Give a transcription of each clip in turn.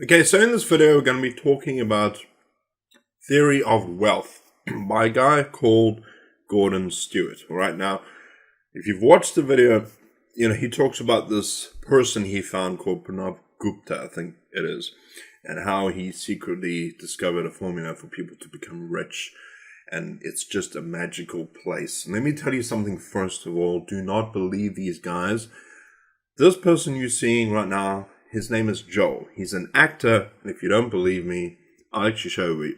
Okay, so in this video, we're going to be talking about theory of wealth by a guy called Gordan Stewart. All right, now, if you've watched the video, he talks about this person he found called Pranav Gupta, I think it is, and how he secretly discovered a formula for people to become rich. And it's just a magical place. And let me tell you something first of all. Do not believe these guys. This person you're seeing right now, his name is Joel. He's an actor, and if you don't believe me, I'll actually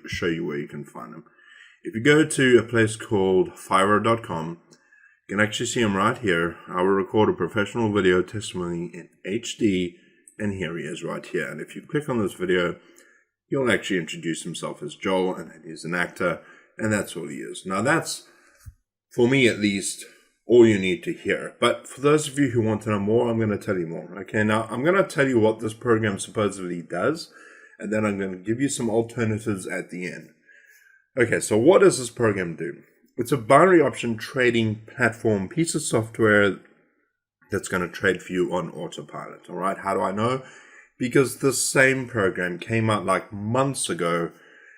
show you where you can find him. If you go to a place called Fiverr.com, you can actually see him right here. I will record a professional video testimony in HD, and here he is right here. And if you click on this video, he'll actually introduce himself as Joel, and he's an actor, and that's all he is. Now that's, for me at least, all you need to hear. But for those of you who want to know more, I'm going to tell you more. Okay, now I'm going to tell you what this program supposedly does, and then I'm going to give you some alternatives at the end. Okay, so what does this program do? It's a binary option trading platform, piece of software that's going to trade for you on autopilot. All right, how do I know? Because this same program came out like months ago,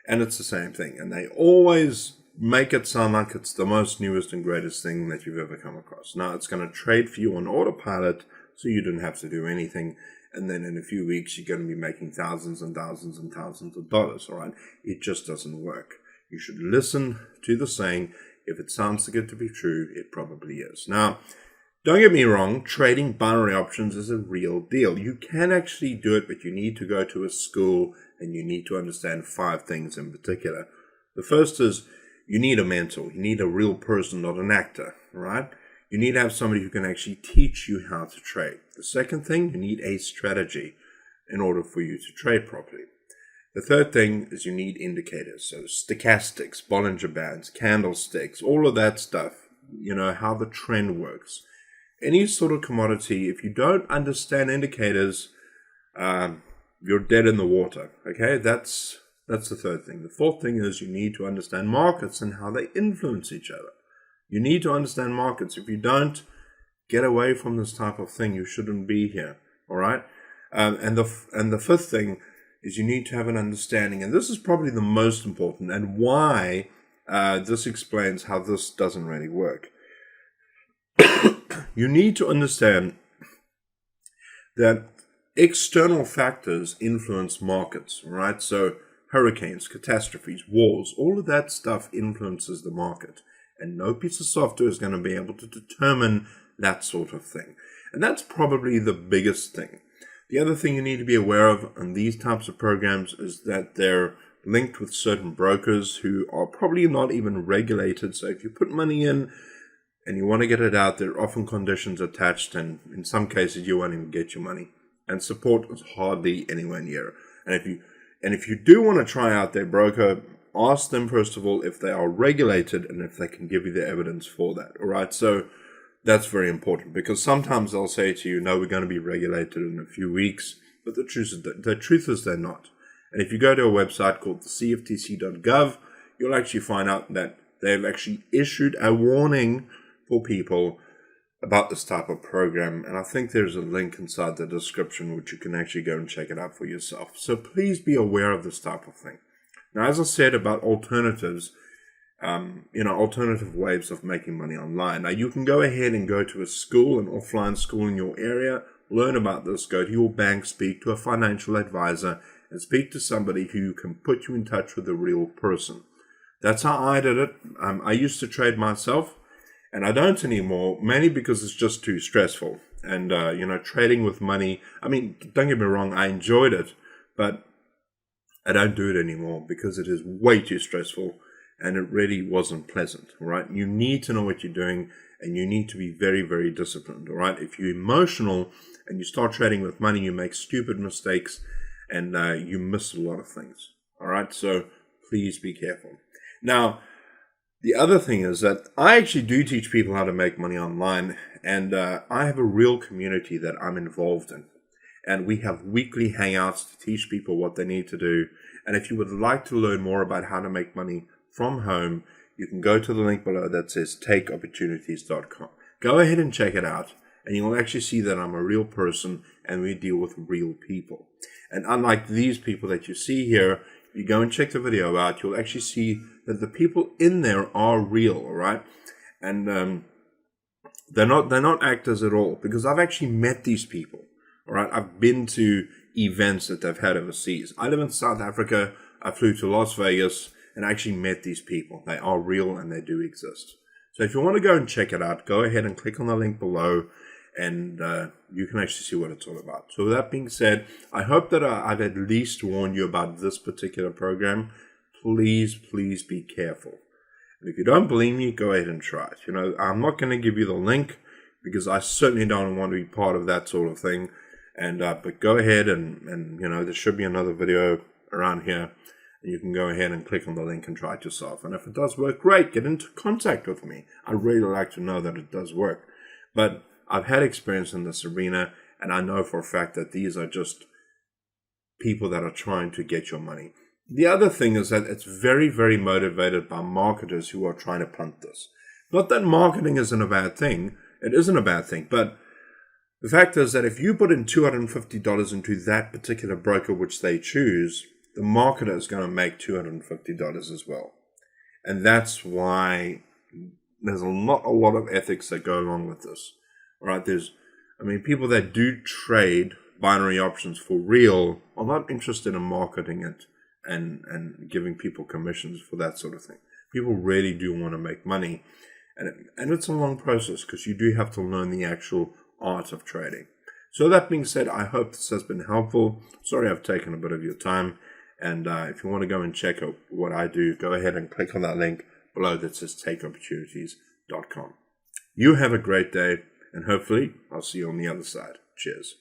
and it's the same thing. And they always make it sound like it's the most newest and greatest thing that you've ever come across. Now, it's going to trade for you on autopilot, so you don't have to do anything. And then in a few weeks, you're going to be making thousands and thousands and thousands of dollars, all right? It just doesn't work. You should listen to the saying. If it sounds too good to be true, it probably is. Now, don't get me wrong, trading binary options is a real deal. You can actually do it, but you need to go to a school and you need to understand 5 things in particular. The first is you need a mentor. You need a real person, not an actor, right? You need to have somebody who can actually teach you how to trade. The second thing, you need a strategy in order for you to trade properly. The third thing is you need indicators. So stochastics, Bollinger Bands, candlesticks, all of that stuff, how the trend works. Any sort of commodity, if you don't understand indicators, you're dead in the water. Okay, that's the third thing. The fourth thing is you need to understand markets and how they influence each other. You need to understand markets. If you don't, get away from this type of thing. You shouldn't be here. All right. And the fifth thing is you need to have an understanding, and this is probably the most important, and why this explains how this doesn't really work. You need to understand that external factors influence markets, right? So hurricanes, catastrophes, wars, all of that stuff influences the market. And no piece of software is going to be able to determine that sort of thing. And that's probably the biggest thing. The other thing you need to be aware of on these types of programs is that they're linked with certain brokers who are probably not even regulated. So if you put money in and you want to get it out, there are often conditions attached, and in some cases you won't even get your money. And support is hardly anywhere near. And if you do want to try out their broker, ask them first of all if they are regulated and if they can give you the evidence for that. All right, so that's very important, because sometimes they'll say to you, no, we're going to be regulated in a few weeks, but the truth is they're not. And if you go to a website called the CFTC.gov, you'll actually find out that they've actually issued a warning for people about this type of program, and I think there's a link inside the description which you can actually go and check it out for yourself. So please be aware of this type of thing. Now, as I said about alternatives, alternative ways of making money online. Now, you can go ahead and go to a school, an offline school in your area, learn about this, go to your bank, speak to a financial advisor, and speak to somebody who can put you in touch with a real person. That's how I did it. I used to trade myself, and I don't anymore, mainly because it's just too stressful. And, trading with money, don't get me wrong, I enjoyed it, but I don't do it anymore because it is way too stressful and it really wasn't pleasant, all right? You need to know what you're doing, and you need to be very, very disciplined, all right? If you're emotional and you start trading with money, you make stupid mistakes and you miss a lot of things, all right? So please be careful. Now, the other thing is that I actually do teach people how to make money online, and I have a real community that I'm involved in. And we have weekly hangouts to teach people what they need to do. And if you would like to learn more about how to make money from home, you can go to the link below that says takeopportunities.com. Go ahead and check it out. and you'll actually see that I'm a real person and we deal with real people. And unlike these people that you see here, if you go and check the video out, you'll actually see that the people in there are real, all right? And they're not actors at all, because I've actually met these people, all right? I've been to events that they've had overseas. I live in South Africa. I flew to Las Vegas and actually met these people. They are real and they do exist. So if you want to go and check it out, go ahead and click on the link below, and you can actually see what it's all about. So with that being said, I hope that I've at least warned you about this particular program. Please be careful. And if you don't believe me, go ahead and try it. You know, I'm not going to give you the link because I certainly don't want to be part of that sort of thing. And but go ahead and you know, there should be another video around here. And you can go ahead and click on the link and try it yourself. And if it does work, great, get into contact with me. I'd really like to know that it does work. But I've had experience in this arena, and I know for a fact that these are just people that are trying to get your money. The other thing is that it's very, very motivated by marketers who are trying to punt this. Not that marketing isn't a bad thing. It isn't a bad thing. But the fact is that if you put in $250 into that particular broker which they choose, the marketer is going to make $250 as well. And that's why there's not a lot of ethics that go along with this. All right, people that do trade binary options for real are not interested in marketing it and giving people commissions for that sort of thing. People really do want to make money. And it's a long process because you do have to learn the actual art of trading. So that being said, I hope this has been helpful. Sorry I've taken a bit of your time. And if you want to go and check out what I do, go ahead and click on that link below that says takeopportunities.com. You have a great day, and hopefully I'll see you on the other side. Cheers.